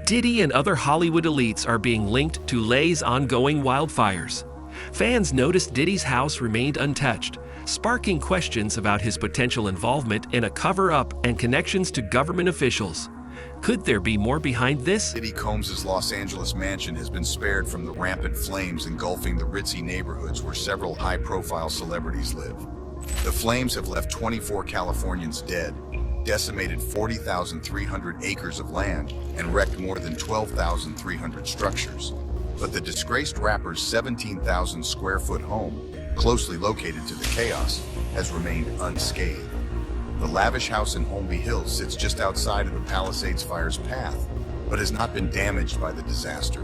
Diddy and other Hollywood elites are being linked to LA's ongoing wildfires. Fans noticed Diddy's house remained untouched, sparking questions about his potential involvement in a cover-up and connections to government officials. Could there be more behind this? Diddy Combs' Los Angeles mansion has been spared from the rampant flames engulfing the ritzy neighborhoods where several high-profile celebrities live. The flames have left 24 Californians dead, decimated 40,300 acres of land, and wrecked more than 12,300 structures. But the disgraced rapper's 17,000 square foot home, closely located to the chaos, has remained unscathed. The lavish house in Holmby Hills sits just outside of the Palisades fire's path, but has not been damaged by the disaster.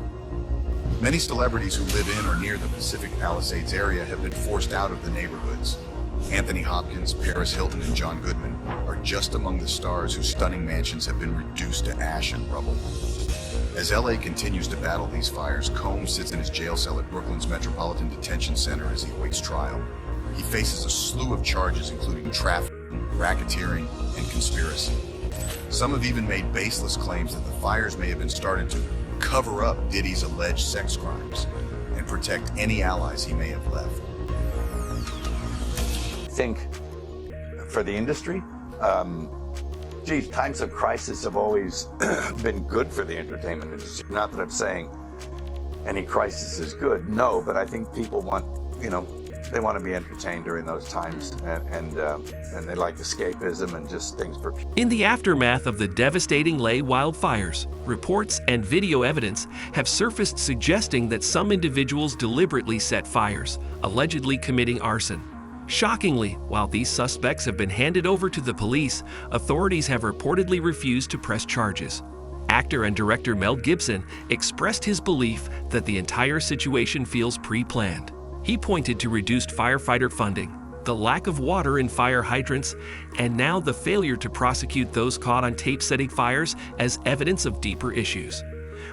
Many celebrities who live in or near the Pacific Palisades area have been forced out of the neighborhoods. Anthony Hopkins, Paris Hilton, and John Goodman are just among the stars whose stunning mansions have been reduced to ash and rubble. As LA continues to battle these fires, Combs sits in his jail cell at Brooklyn's Metropolitan Detention Center as he awaits trial. He faces a slew of charges including trafficking, racketeering, and conspiracy. Some have even made baseless claims that the fires may have been started to cover up Diddy's alleged sex crimes and protect any allies he may have left. I think for the industry, times of crisis have always been good for the entertainment industry. Not that I'm saying any crisis is good, no, but I think people want, they want to be entertained during those times, and they like escapism and just things for. In the aftermath of the devastating LA wildfires, reports and video evidence have surfaced suggesting that some individuals deliberately set fires, allegedly committing arson. Shockingly, while these suspects have been handed over to the police, authorities have reportedly refused to press charges. Actor and director Mel Gibson expressed his belief that the entire situation feels pre-planned. He pointed to reduced firefighter funding, the lack of water in fire hydrants, and now the failure to prosecute those caught on tape setting fires as evidence of deeper issues.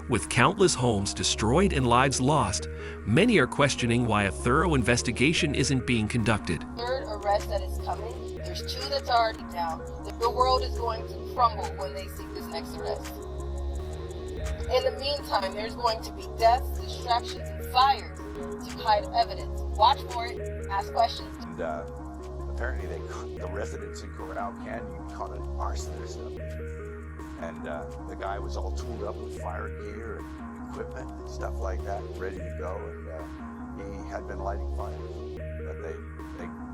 With countless homes destroyed and lives lost, many are questioning why a thorough investigation isn't being conducted. Third arrest that is coming, there's two that's already down. The world is going to crumble when they see this next arrest. In the meantime, there's going to be deaths, distractions, and fires to hide evidence. Watch for it, ask questions. And apparently the residents in Corral Canyon caught an arsonist up. And the guy was all tooled up with fire gear and equipment and stuff like that, ready to go. And he had been lighting fires. But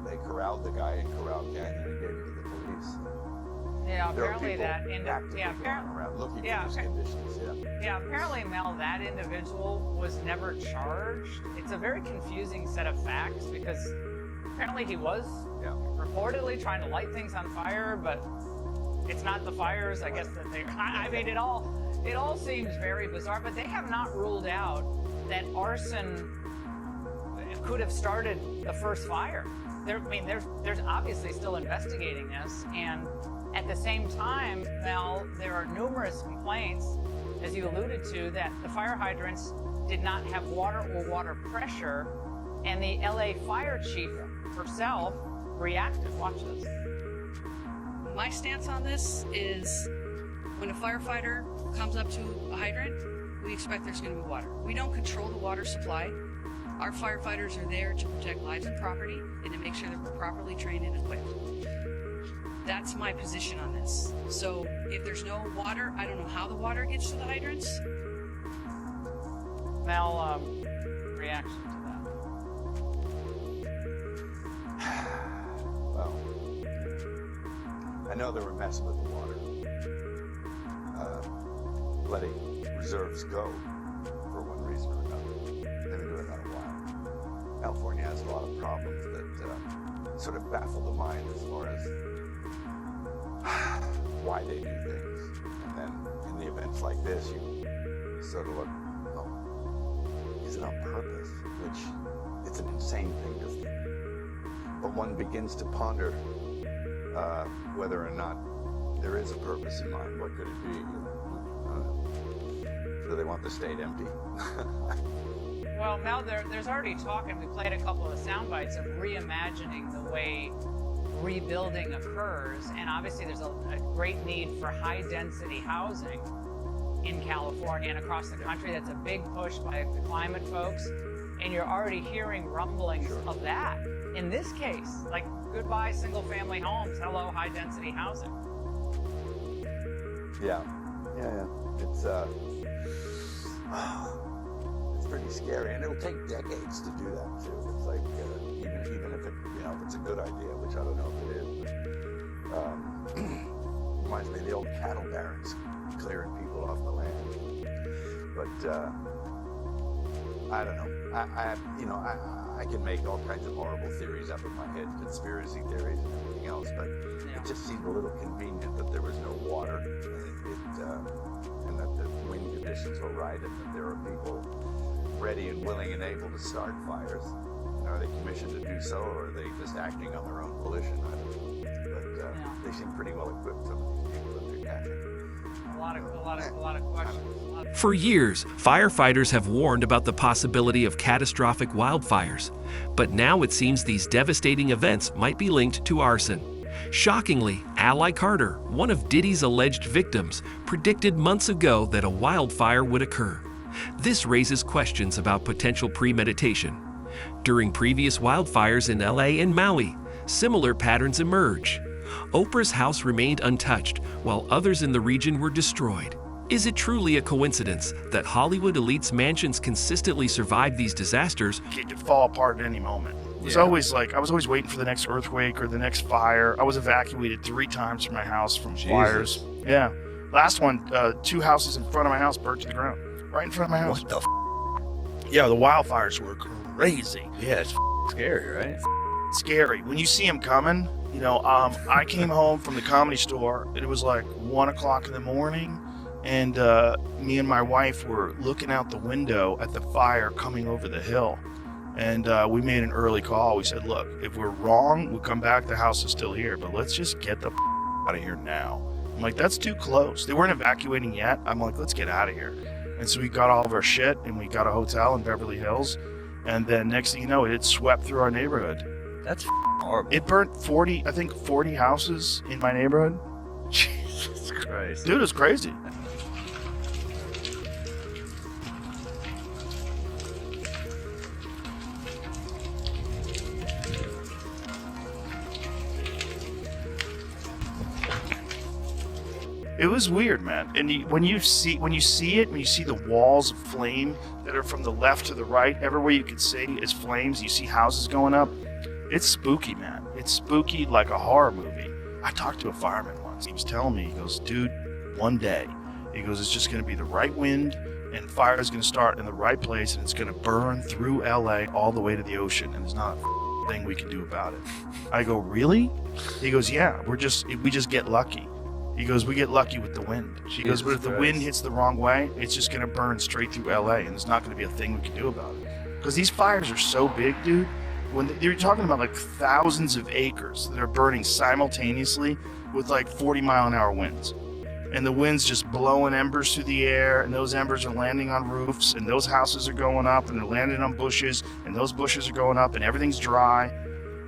they corralled the guy in Corral Canyon and gave him to the police. Yeah, apparently that around looking for his conditions. Yeah, apparently, Mel, that individual was never charged. It's a very confusing set of facts because apparently he was reportedly trying to light things on fire, but it's not the fires, I guess, that they. I mean, it all seems very bizarre, but they have not ruled out that arson could have started the first fire. There's obviously still investigating this, and at the same time, Mel, there are numerous complaints, as you alluded to, that the fire hydrants did not have water or water pressure, and the LA fire chief herself reacted. Watch this. My stance on this is when a firefighter comes up to a hydrant, we expect there's going to be water. We don't control the water supply. Our firefighters are there to protect lives and property and to make sure that we're properly trained and equipped. That's my position on this. So if there's no water, I don't know how the water gets to the hydrants. Mel, reaction to that? Well, I know they were messing with the water, letting reserves go for one reason or another. They've been doing that a while. California has a lot of problems that sort of baffle the mind as far as why they do things. And then in the events like this, you sort of look, is it on purpose? Which, it's an insane thing to think. But one begins to ponder whether or not there is a purpose in mind. What could it be? Do they want the state empty? Well, Mel, there's already talk, and we played a couple of sound bites of reimagining the way rebuilding occurs, and obviously there's a great need for high-density housing. in California and across the country. That's a big push by the climate folks. And you're already hearing rumblings of that. In this case, like goodbye single family homes, hello high density housing. Yeah. It's pretty scary, and it'll take decades to do that too. It's like even if if it's a good idea, which I don't know if it is. Reminds me of the old cattle barons clearing people off the land. But I don't know. I can make all kinds of horrible theories up in my head, conspiracy theories and everything else, but it just seemed a little convenient that there was no water, and that the wind conditions were right, and that there are people ready and willing and able to start fires. Are they commissioned to do so, or are they just acting on their own volition? I don't know. But they seem pretty well equipped, some of these people that they're catching. A lot of questions. For years, firefighters have warned about the possibility of catastrophic wildfires, but now it seems these devastating events might be linked to arson. Shockingly, Ally Carter, one of Diddy's alleged victims, predicted months ago that a wildfire would occur. This raises questions about potential premeditation. During previous wildfires in LA and Maui, similar patterns emerge. Oprah's house remained untouched, while others in the region were destroyed. Is it truly a coincidence that Hollywood elites' mansions consistently survive these disasters? It could fall apart at any moment. It was always like, I was always waiting for the next earthquake or the next fire. I was evacuated 3 times from my house from fires. Yeah. Last one, 2 houses in front of my house burnt to the ground. Right in front of my house. What the Yeah, the wildfires were crazy. Yeah, it's scary, right? Scary. When you see them coming, I came home from the Comedy Store. It was like 1 o'clock in the morning. And me and my wife were looking out the window at the fire coming over the hill. And we made an early call. We said, look, if we're wrong, we'll come back. The house is still here. But let's just get the out of here now. I'm like, that's too close. They weren't evacuating yet. I'm like, let's get out of here. And so we got all of our shit, and we got a hotel in Beverly Hills. And then next thing you know, it swept through our neighborhood. That's horrible. It burnt 40 houses in my neighborhood. Jesus Christ. Dude, it's crazy. It was weird, man. And when you see the walls of flame that are from the left to the right, everywhere you can see is flames. You see houses going up. It's spooky, man. It's spooky like a horror movie. I talked to a fireman once. He was telling me, he goes, dude, one day, he goes, it's just going to be the right wind, and fire is going to start in the right place, and it's going to burn through LA all the way to the ocean, and there's not a thing we can do about it. I go, really? He goes, yeah, we just get lucky. He goes, we get lucky with the wind. She goes, but if the wind hits the wrong way, it's just going to burn straight through LA, and there's not going to be a thing we can do about it. Because these fires are so big, dude. You're talking about like thousands of acres that are burning simultaneously with like 40-mile-an-hour winds. And the wind's just blowing embers through the air, and those embers are landing on roofs, and those houses are going up, and they're landing on bushes, and those bushes are going up, and everything's dry.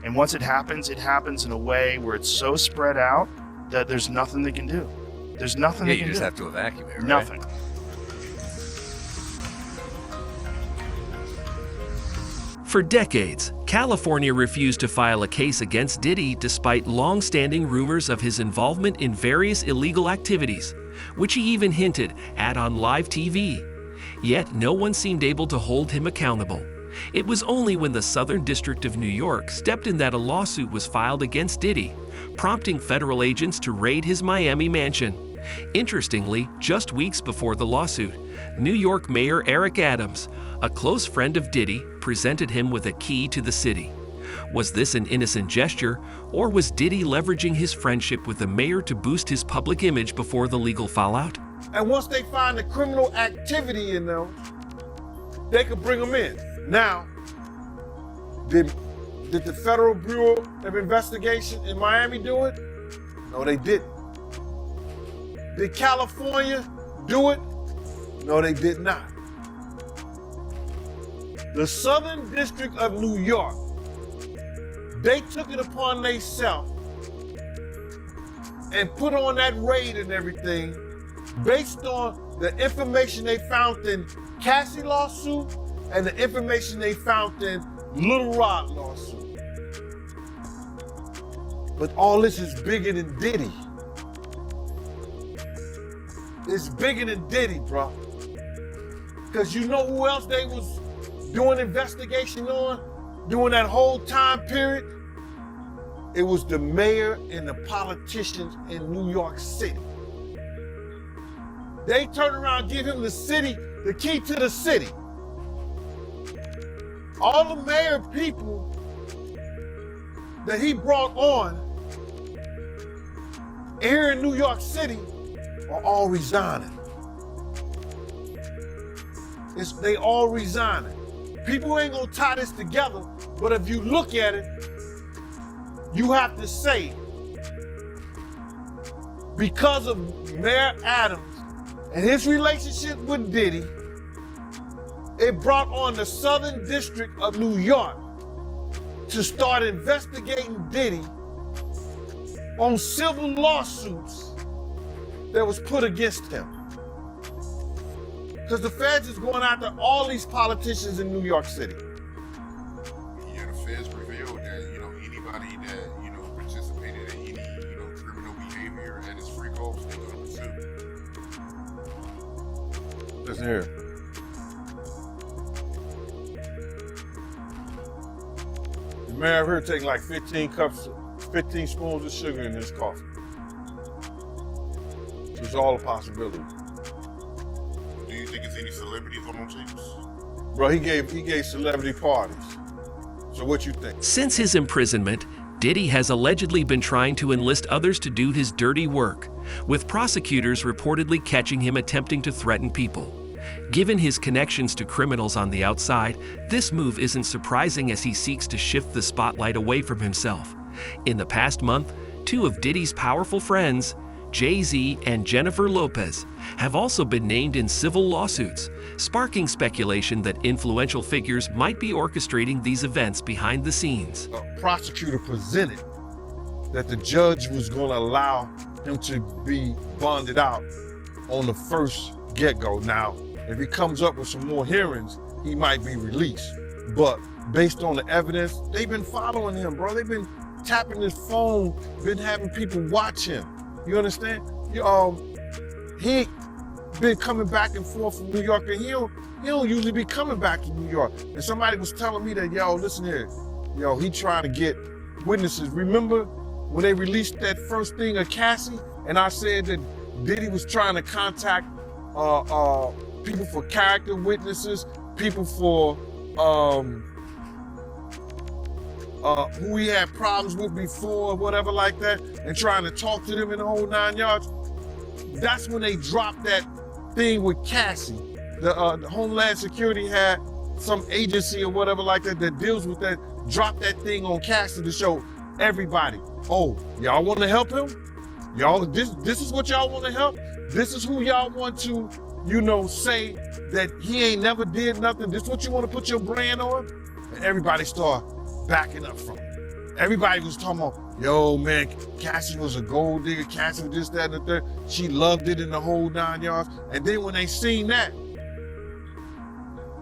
And once it happens in a way where it's so spread out that there's nothing they can do. There's nothing they can do. You just have to evacuate, right? Nothing. For decades, California refused to file a case against Diddy despite long-standing rumors of his involvement in various illegal activities, which he even hinted at on live TV. Yet no one seemed able to hold him accountable. It was only when the Southern District of New York stepped in that a lawsuit was filed against Diddy, prompting federal agents to raid his Miami mansion. Interestingly, just weeks before the lawsuit, New York Mayor Eric Adams, a close friend of Diddy, presented him with a key to the city. Was this an innocent gesture, or was Diddy leveraging his friendship with the mayor to boost his public image before the legal fallout? And once they find the criminal activity in them, they could bring them in. Now, did the Federal Bureau of Investigation in Miami do it? No, they didn't. Did California do it? No, they did not. The Southern District of New York, they took it upon themselves and put on that raid and everything based on the information they found in Cassie lawsuit and the information they found in Little Rod lawsuit. But all this is bigger than Diddy. It's bigger than Diddy, bro. Because you know who else they was doing investigation on during that whole time period? It was the mayor and the politicians in New York City. They turn around and give him the key to the city. All the mayor people that he brought on here in New York City are all resigning. They all resigning. People ain't gonna tie this together, but if you look at it, you have to say, because of Mayor Adams and his relationship with Diddy, it brought on the Southern District of New York to start investigating Diddy on civil lawsuits that was put against him. Because the feds is going after all these politicians in New York City. Yeah, the feds revealed that, anybody that, participated in any, criminal behavior at his free calls, they're going to pursue. Listen here. The mayor here take like 15 spoons of sugar in his coffee. So it's all a possibility. Do you think it's any celebrities on those tapes? Bro, he gave celebrity parties. So what you think? Since his imprisonment, Diddy has allegedly been trying to enlist others to do his dirty work, with prosecutors reportedly catching him attempting to threaten people. Given his connections to criminals on the outside, this move isn't surprising as he seeks to shift the spotlight away from himself. In the past month, two of Diddy's powerful friends, Jay-Z and Jennifer Lopez, have also been named in civil lawsuits, sparking speculation that influential figures might be orchestrating these events behind the scenes. A prosecutor presented that the judge was going to allow him to be bonded out on the first get-go. Now, if he comes up with some more hearings, he might be released. But based on the evidence, they've been following him, bro. They've been tapping his phone, been having people watch him. You understand? He been coming back and forth from New York, and he don't usually be coming back to New York. And somebody was telling me that, listen here, he trying to get witnesses. Remember when they released that first thing of Cassie, and I said that Diddy was trying to contact people for character witnesses, people for who he had problems with before, or whatever like that, and trying to talk to them in the whole 9 yards. That's when they dropped that thing with Cassie. The Homeland Security had some agency or whatever like that that deals with that, dropped that thing on Cassie to show everybody, oh, y'all want to help him? Y'all, this is what y'all want to help? This is who y'all want to, say that he ain't never did nothing. This is what you want to put your brand on? And everybody started backing up from it. Everybody was talking about, yo, man, Cassie was a gold digger, Cassie was this, that, and the third. She loved it in the whole 9 yards. And then when they seen that,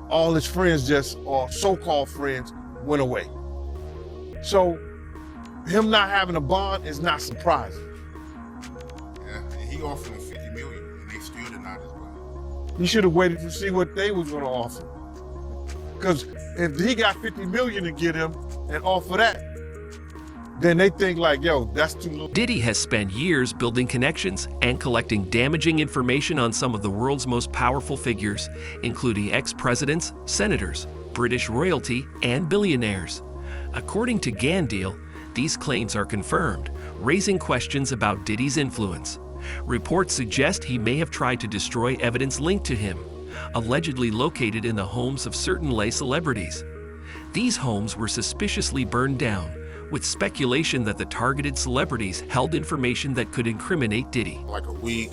all his friends or so-called friends, went away. So him not having a bond is not surprising. Yeah, and he offered him $50 million, and they still denied his bond. He should have waited to see what they was gonna offer. Because if he got $50 million to get him and offer that, then they think like, yo, that's too little. Diddy has spent years building connections and collecting damaging information on some of the world's most powerful figures, including ex-presidents, senators, British royalty, and billionaires. According to Gandil, these claims are confirmed, raising questions about Diddy's influence. Reports suggest he may have tried to destroy evidence linked to him, allegedly located in the homes of certain lay celebrities. These homes were suspiciously burned down, with speculation that the targeted celebrities held information that could incriminate Diddy. Like a week,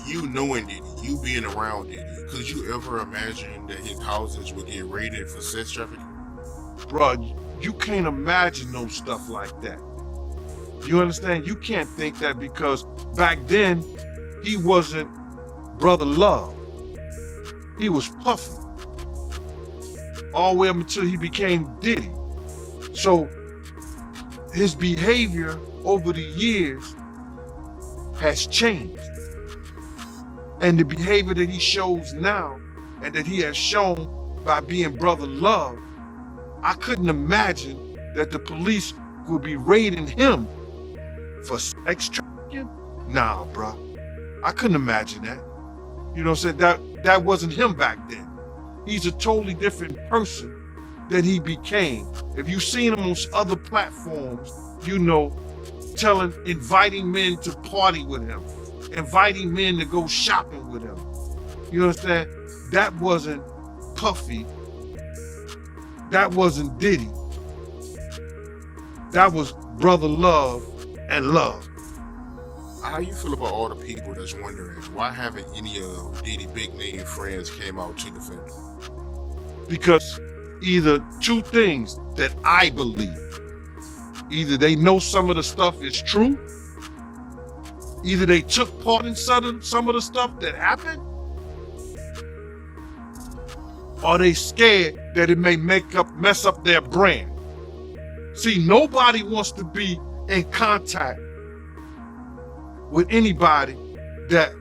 you knowing Diddy, you being around Diddy, could you ever imagine that his houses would get raided for sex trafficking? Bro, you can't imagine no stuff like that. You understand? You can't think that because back then, he wasn't Brother Love. He was Puffy. All the way up until he became Diddy. So his behavior over the years has changed. And the behavior that he shows now and that he has shown by being Brother Love, I couldn't imagine that the police would be raiding him for sex trafficking. Nah, bruh. I couldn't imagine that. You know what I'm saying? That wasn't him back then. He's a totally different person than he became. If you've seen him on other platforms, you know, inviting men to party with him, inviting men to go shopping with him. You understand? That wasn't Puffy. That wasn't Diddy. That was Brother Love and Love. How you feel about all the people that's wondering why haven't any of Diddy big name friends came out to defend him? Because either two things that I believe. Either they know some of the stuff is true, either they took part in some of the stuff that happened, or they scared that it may mess up their brand. See, nobody wants to be in contact with anybody that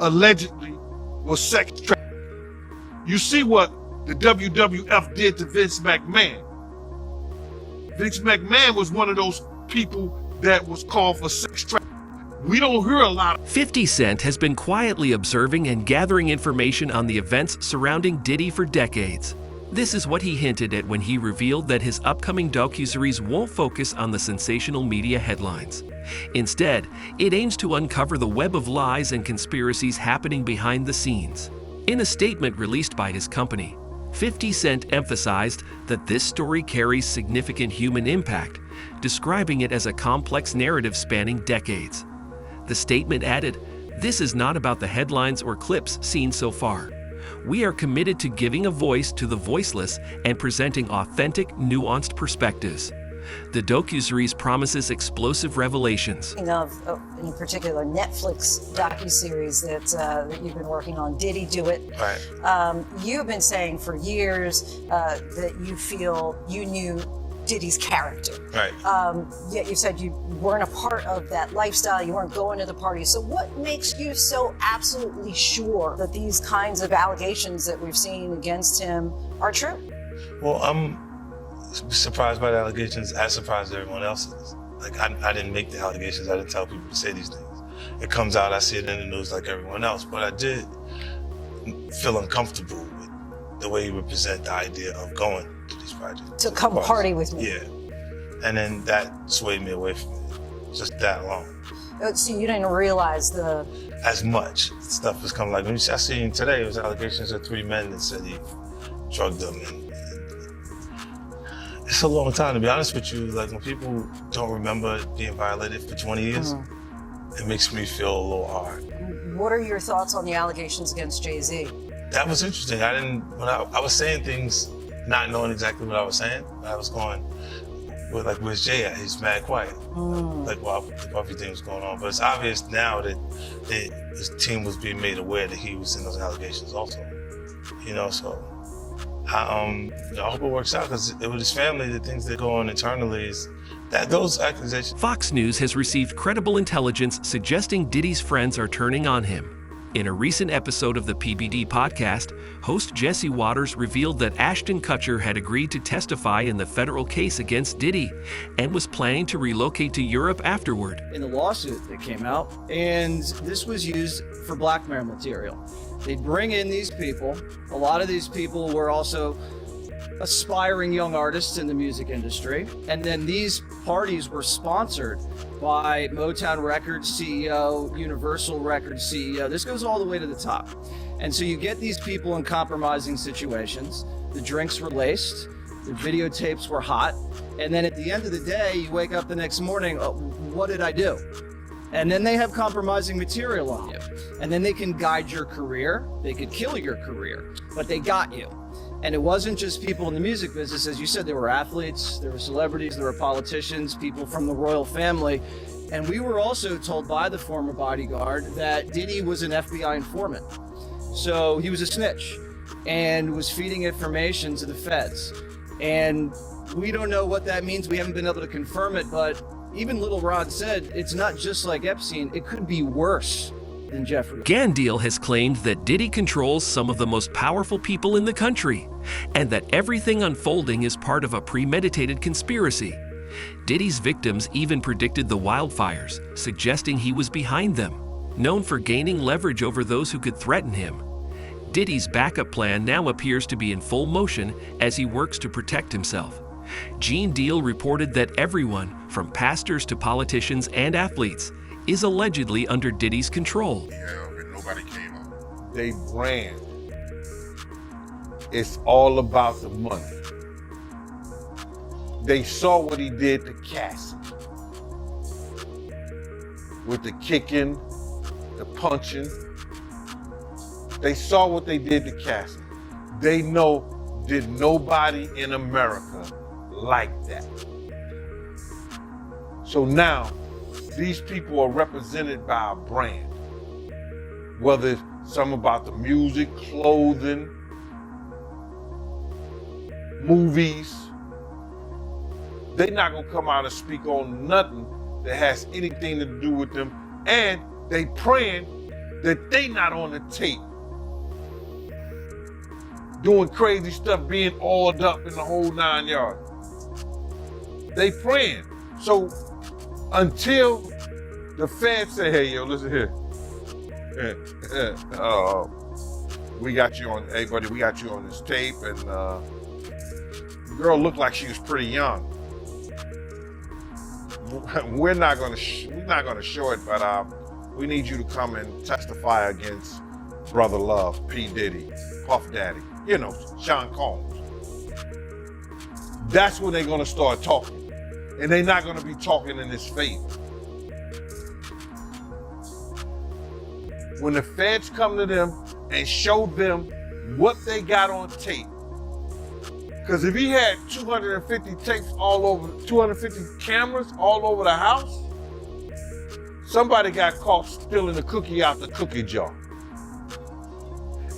allegedly was sex trafficked. You see what the WWF did to Vince McMahon. Vince McMahon was one of those people that was called for sex trafficking. We don't hear a lot of 50 Cent has been quietly observing and gathering information on the events surrounding Diddy for decades. This is what he hinted at when he revealed that his upcoming docuseries won't focus on the sensational media headlines. Instead, it aims to uncover the web of lies and conspiracies happening behind the scenes. In a statement released by his company, 50 Cent emphasized that this story carries significant human impact, describing it as a complex narrative spanning decades. The statement added, "This is not about the headlines or clips seen so far. We are committed to giving a voice to the voiceless and presenting authentic, nuanced perspectives." The docuseries promises explosive revelations. Of in particular, Netflix docuseries that you've been working on, Diddy Do It. Right. You've been saying for years that you feel you knew Diddy's character. Right. Yet you said you weren't a part of that lifestyle, you weren't going to the parties. So what makes you so absolutely sure that these kinds of allegations that we've seen against him are true? Well, I'm surprised by the allegations, as surprised as everyone else is. Like, I didn't make the allegations, I didn't tell people to say these things. It comes out, I see it in the news like everyone else, but I did feel uncomfortable with the way he would present the idea of going to these projects. To come party with me. Yeah. And then that swayed me away from it, just that long. So you didn't realize as much stuff was coming. Like, when I seen today, it was allegations of 3 men that said he drugged them, and it's a long time, to be honest with you. Like, when people don't remember being violated for 20 years, it makes me feel a little hard. What are your thoughts on the allegations against Jay-Z? That was interesting. When I was saying things, not knowing exactly what I was saying. I was going, where's Jay at? He's mad quiet. Like, while the Puffy thing was going on. But it's obvious now that his team was being made aware that he was in those allegations also. You know, so I hope it works out, because with his family, the things that go on internally is that those accusations. Fox News has received credible intelligence suggesting Diddy's friends are turning on him. In a recent episode of the PBD podcast, host Jesse Waters revealed that Ashton Kutcher had agreed to testify in the federal case against Diddy and was planning to relocate to Europe afterward. In the lawsuit that came out, and this was used for blackmail material. They'd bring in these people. A lot of these people were also aspiring young artists in the music industry. And then these parties were sponsored by Motown Records CEO, Universal Records CEO. This goes all the way to the top. And so you get these people in compromising situations. The drinks were laced, the videotapes were hot. And then at the end of the day, you wake up the next morning, what did I do? And then they have compromising material on you. And then they can guide your career. They could kill your career, but they got you. And it wasn't just people in the music business. As you said, there were athletes, there were celebrities, there were politicians, people from the royal family. And we were also told by the former bodyguard that Diddy was an FBI informant. So he was a snitch and was feeding information to the feds. And we don't know what that means. We haven't been able to confirm it, but even Little Rod said it's not just like Epstein, it could be worse than Jeffrey. Gandil has claimed that Diddy controls some of the most powerful people in the country, and that everything unfolding is part of a premeditated conspiracy. Diddy's victims even predicted the wildfires, suggesting he was behind them. Known for gaining leverage over those who could threaten him, Diddy's backup plan now appears to be in full motion as he works to protect himself. Gene Deal reported that everyone, from pastors to politicians and athletes, is allegedly under Diddy's control. Yeah, but nobody came up. They brand. It's all about the money. They saw what he did to Cassie. With the kicking, the punching. They saw what they did to Cassie. They know did nobody in America like that. So now, these people are represented by a brand. Whether it's something about the music, clothing, movies, they're not gonna come out and speak on nothing that has anything to do with them. And they praying that they not on the tape doing crazy stuff, being oiled up in the whole 9 yards. They praying. So until the feds say, hey, yo, listen here. We got you on, hey buddy, we got you on this tape, and the girl looked like she was pretty young. We're not gonna show it, but we need you to come and testify against Brother Love, P. Diddy, Puff Daddy, you know, Sean Combs. That's when they're gonna start talking. And they're not gonna be talking in his favor. When the feds come to them and show them what they got on tape, because if he had 250 tapes all over, 250 cameras all over the house, somebody got caught stealing the cookie out the cookie jar.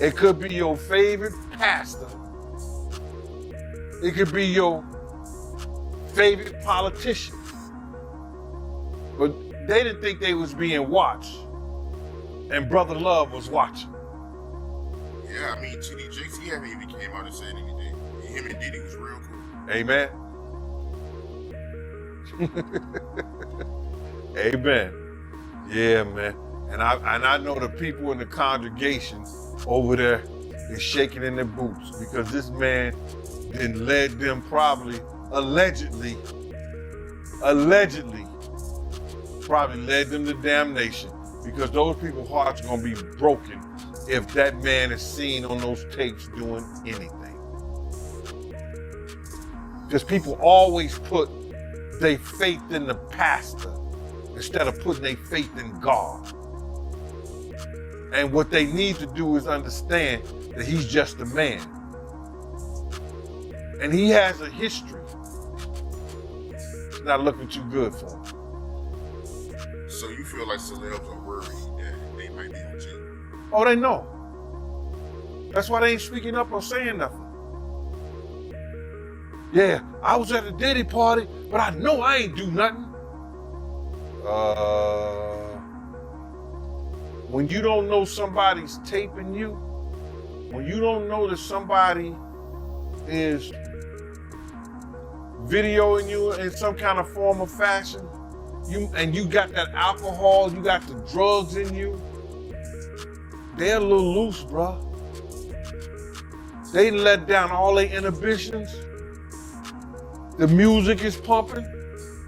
It could be your favorite pastor. It could be your favorite politician. But they didn't think they was being watched. And Brother Love was watching. Yeah, I mean, TD Jakes, he haven't even came out and said anything. Him and Diddy was real cool. Amen. Amen. Yeah, man. And I know the people in the congregation over there is shaking in their boots because this man then led them probably, allegedly, probably led them to damnation, because those people's hearts are gonna be broken if that man is seen on those tapes doing anything. Because people always put their faith in the pastor instead of putting their faith in God. And what they need to do is understand that he's just a man. And he has a history. It's not looking too good for him. So you feel like celebs are worried that they might be on tape? Oh, they know. That's why they ain't speaking up or saying nothing. Yeah, I was at a Diddy party, but I know I ain't do nothing. When you don't know somebody's taping you, when you don't know that somebody is videoing you in some kind of form or fashion, you got that alcohol, you got the drugs in you, they're a little loose, bruh. They let down all their inhibitions. The music is pumping.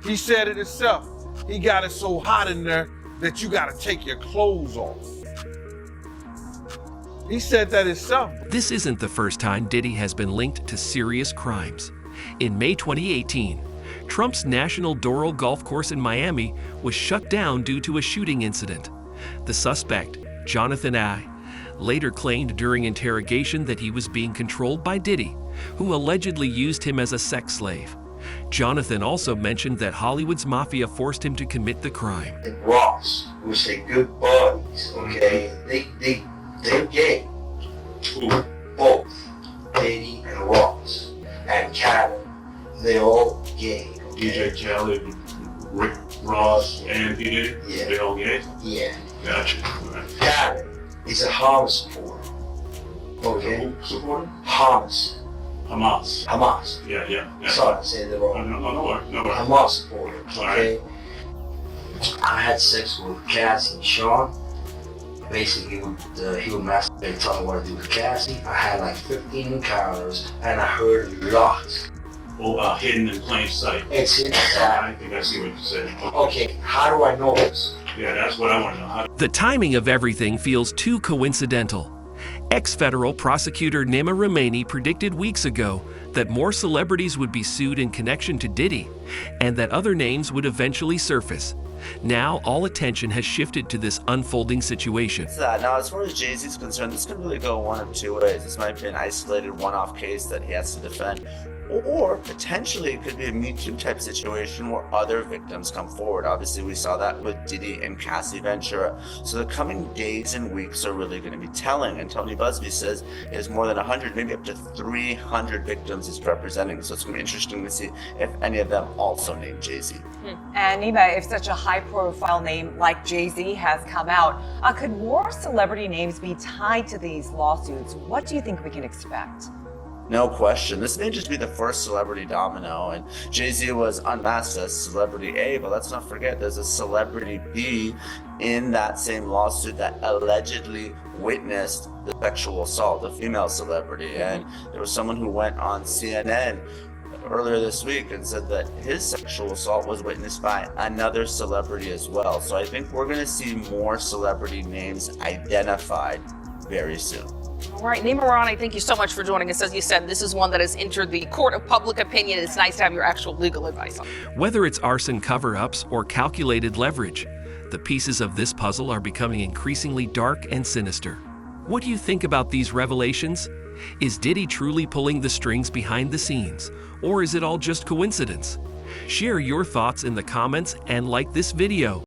He said it himself. He got it so hot in there that you gotta take your clothes off. He said that himself. This isn't the first time Diddy has been linked to serious crimes. In May 2018, Trump's National Doral Golf Course in Miami was shut down due to a shooting incident. The suspect, Jonathan I., later claimed during interrogation that he was being controlled by Diddy, who allegedly used him as a sex slave. Jonathan also mentioned that Hollywood's mafia forced him to commit the crime. And Ross, which they good buddies, okay? They're gay. Both Diddy and Ross and Khaled, they're all gay. Okay? DJ Khaled, Rick Ross, and Diddy, Yeah. they all gay? Yeah. Gotcha. Khaled is a Hamas supporter. Okay? Who supporter? Hamas. Hamas. Yeah. Sorry, I said it wrong. No. Hamas supporter. Okay? Alright. I had sex with Cassie and Sean. Basically, he would masturbate, tell me what to do with Cassie. I had like 15 encounters, and I heard lots. Hidden in plain sight. It's in I think I see what you said. Okay, how do I know this? Yeah, that's what I want to know. The timing of everything feels too coincidental. Ex-federal prosecutor Nima Ramani predicted weeks ago that more celebrities would be sued in connection to Diddy, and that other names would eventually surface. Now, all attention has shifted to this unfolding situation. Now, as far as Jay-Z's concerned, this could really go one of two ways. This might be an isolated one-off case that he has to defend, or potentially it could be a Me Too type situation where other victims come forward. Obviously, we saw that with Diddy and Cassie Ventura. So the coming days and weeks are really going to be telling. And Tony Busby says he has more than 100, maybe up to 300 victims he's representing. So it's going to be interesting to see if any of them also name Jay-Z. And Nima, if such a high-profile name like Jay-Z has come out, could more celebrity names be tied to these lawsuits? What do you think we can expect? No question. This may just be the first celebrity domino, and Jay-Z was unmasked as celebrity A, but let's not forget there's a celebrity B in that same lawsuit that allegedly witnessed the sexual assault, a female celebrity. And there was someone who went on CNN earlier this week and said that his sexual assault was witnessed by another celebrity as well. So I think we're going to see more celebrity names identified very soon. All right, Nima Rani, thank you so much for joining us. As you said, this is one that has entered the court of public opinion. It's nice to have your actual legal advice on it. Whether it's arson cover-ups or calculated leverage, the pieces of this puzzle are becoming increasingly dark and sinister. What do you think about these revelations? Is Diddy truly pulling the strings behind the scenes, or is it all just coincidence? Share your thoughts in the comments and like this video.